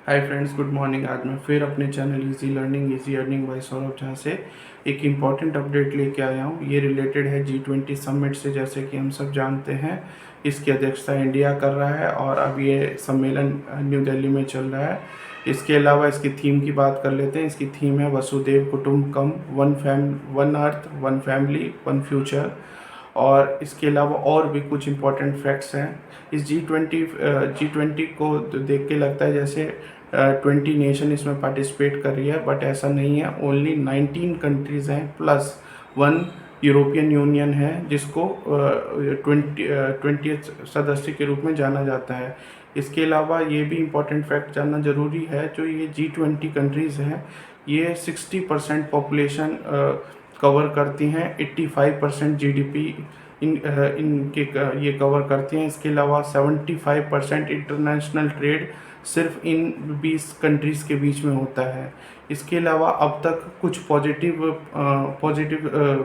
Hi friends, good morning. आज मैं फिर अपने channel easy learning easy earning bye Saurabh Jha से एक इम्पॉर्टेंट अपडेट लेके आया हूँ। ये रिलेटेड है G20 समिट से। जैसे कि हम सब जानते हैं, इसकी अध्यक्षता इंडिया कर रहा है और अब ये सम्मेलन न्यू दिल्ली में चल रहा है। इसके अलावा इसकी थीम की बात कर लेते हैं। इसकी थीम है Vasudev Kutumbakam, one earth, one family, one future. और इसके अलावा और भी कुछ इम्पोर्टेंट फैक्ट्स हैं। इस G20 को देख के लगता है जैसे 20 नेशन इसमें पार्टिसिपेट कर रही है, बट ऐसा नहीं है। ओनली 19 कंट्रीज़ हैं प्लस वन यूरोपियन यूनियन है, जिसको 20 सदस्य के रूप में जाना जाता है। इसके अलावा ये भी इम्पोर्टेंट फैक्ट जानना ज़रूरी है, जो ये G20 कंट्रीज़ हैं, ये 60% पॉपुलेशन कवर करती हैं। 85% GDP इनके ये कवर करती हैं। इसके अलावा 75% इंटरनेशनल ट्रेड सिर्फ इन 20 कंट्रीज़ के बीच में होता है। इसके अलावा अब तक कुछ पॉजिटिव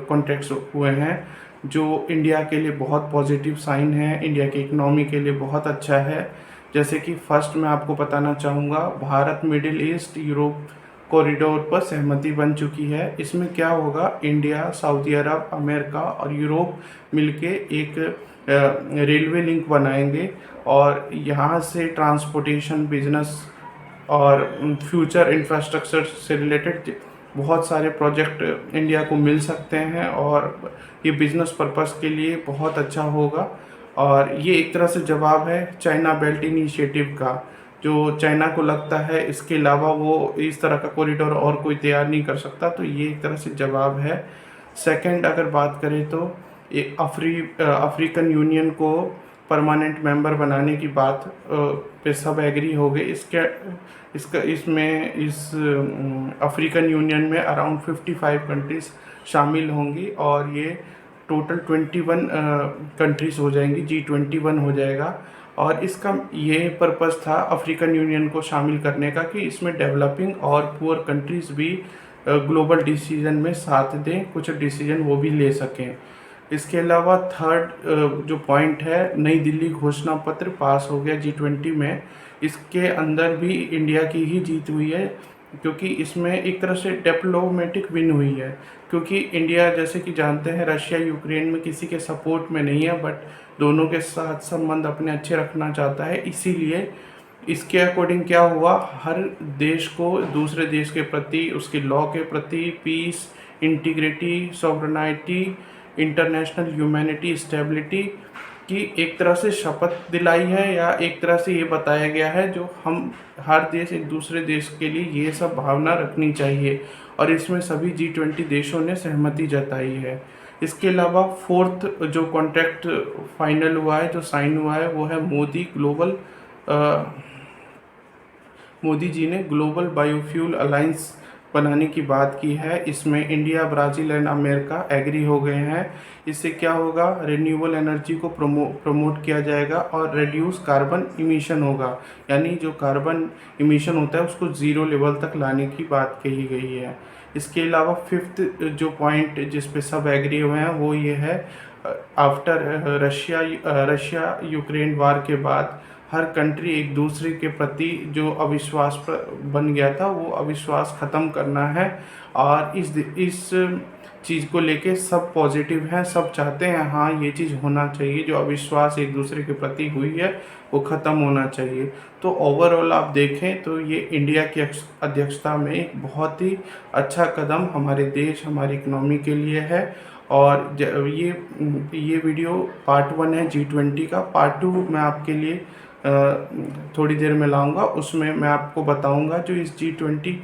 कॉन्ट्रैक्ट्स हुए हैं, जो इंडिया के लिए बहुत पॉजिटिव साइन है, इंडिया की इकनॉमी के लिए बहुत अच्छा है। जैसे कि फर्स्ट मैं आपको बताना चाहूँगा, Bharat middle east Europe corridor पर सहमति बन चुकी है। इसमें क्या होगा, इंडिया, सऊदी अरब, अमेरिका और यूरोप मिलके एक रेलवे लिंक बनाएंगे और यहाँ से ट्रांसपोर्टेशन, बिजनेस और फ्यूचर इंफ्रास्ट्रक्चर से रिलेटेड बहुत सारे प्रोजेक्ट इंडिया को मिल सकते हैं और ये बिजनेस पर्पस के लिए बहुत अच्छा होगा। और ये एक तरह से जवाब है चाइना बेल्ट इनिशिएटिव का, जो चाइना को लगता है इसके अलावा वो इस तरह का कॉरिडोर और कोई तैयार नहीं कर सकता, तो ये एक तरह से जवाब है। सेकंड अगर बात करें तो ये अफ्रीकन यूनियन को परमानेंट मेंबर बनाने की बात पे सब एग्री हो गए। इस अफ्रीकन यूनियन में अराउंड 55 कंट्रीज शामिल होंगी और ये टोटल 21 कंट्रीज हो जाएंगी, G21 हो जाएगा। और इसका ये पर्पस था अफ्रीकन यूनियन को शामिल करने का कि इसमें डेवलपिंग और पुअर कंट्रीज़ भी ग्लोबल डिसीजन में साथ दें, कुछ डिसीजन वो भी ले सकें। इसके अलावा थर्ड जो पॉइंट है, नई दिल्ली घोषणा पत्र पास हो गया G20 में। इसके अंदर भी इंडिया की ही जीत हुई है, क्योंकि इसमें एक तरह से डिप्लोमेटिक विन हुई है। क्योंकि इंडिया, जैसे कि जानते हैं, रशिया यूक्रेन में किसी के सपोर्ट में नहीं है, बट दोनों के साथ संबंध अपने अच्छे रखना चाहता है। इसीलिए इसके अकॉर्डिंग क्या हुआ, हर देश को दूसरे देश के प्रति, उसके लॉ के प्रति, peace, integrity, sovereignty, international humanity, stability की एक तरह से शपथ दिलाई है, या एक तरह से ये बताया गया है जो हम हर देश एक दूसरे देश के लिए ये सब भावना रखनी चाहिए। और इसमें सभी G20 देशों ने सहमति जताई है। इसके अलावा फोर्थ जो कॉन्ट्रैक्ट फाइनल हुआ है, जो साइन हुआ है, वो है मोदी जी ने ग्लोबल बायोफ्यूल अलायंस बनाने की बात की है। इसमें India, Brazil and America agree हो गए हैं। इससे क्या होगा, रिन्यूएबल एनर्जी को प्रमोट किया जाएगा और रिड्यूस कार्बन इमिशन होगा। यानी जो कार्बन इमिशन होता है उसको ज़ीरो लेवल तक लाने की बात कही गई है। इसके अलावा फिफ्थ जो पॉइंट जिस पे सब एग्री हुए हैं वो ये है, आफ्टर रशिया यूक्रेन वार के बाद हर कंट्री एक दूसरे के प्रति जो अविश्वास बन गया था, वो अविश्वास ख़त्म करना है। और इस चीज़ को लेके सब पॉजिटिव हैं, सब चाहते हैं हाँ ये चीज़ होना चाहिए, जो अविश्वास एक दूसरे के प्रति हुई है वो ख़त्म होना चाहिए। तो ओवरऑल आप देखें तो ये इंडिया की अध्यक्षता में एक बहुत ही अच्छा कदम हमारे देश, हमारी इकनॉमी के लिए है। और ये वीडियो पार्ट 1 है G20 का। पार्ट 2 मैं आपके लिए थोड़ी देर में लाऊंगा। उसमें मैं आपको बताऊंगा जो इस G20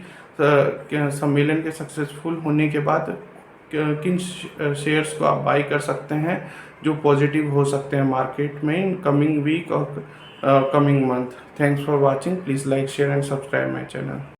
सम्मेलन के सक्सेसफुल होने के बाद किन शेयर्स को आप बाई कर सकते हैं, जो पॉजिटिव हो सकते हैं मार्केट में इन कमिंग वीक और coming month. Thanks for watching. Please like, share and subscribe my channel.